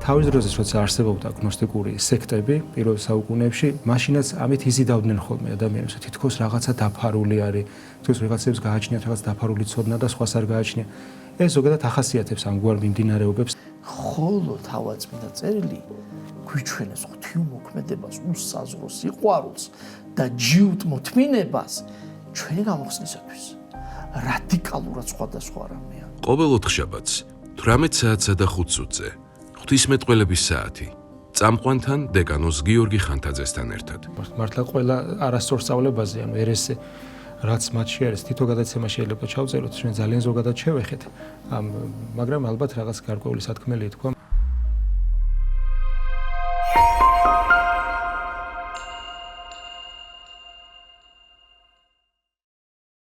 თავის დროზე როცა არსებობდა გნოსტიკური სექტები პირველ საუკუნეებში, მაშინაც ამით იზიდავდნენ ხოლმე ადამიანებს, თითქოს რაღაცა დაფარული არის, თითქოს რაღაცებს გააჩნიათ რაღაც დაფარული ცოდნა და სხვას არ გააჩნია. ეს ზოგადად ახასიათებს ამგვარ მიმდინარეობებს. ხოლო თავადწმინდა წერილი გვიჩვენებს ღვთისმოქმედებას, უსაზღრო სიყვარულს და ჯიუტმოთმინებას ჩვენი გამოხსნისათვის. რადიკალურად სხვადასხვა რამეა. ყოველ ოთხშაბათს 18 საათსა და 5 წუთზე ღვთისმეტყველების საათი წამყვანთან დეკანოს გიორგი ხანთაძესთან ერთად. მართლა ყველა არასწორ სწავლებაზე, ანუ ერესე რაც მათში არის, თითო გადაცემა შეიძლება ჩავწეროთ, ჩვენ ძალიან ზოგადად შევეხეთ, მაგრამ ალბათ რაღაც გარკვეული სათქმელი თქვა.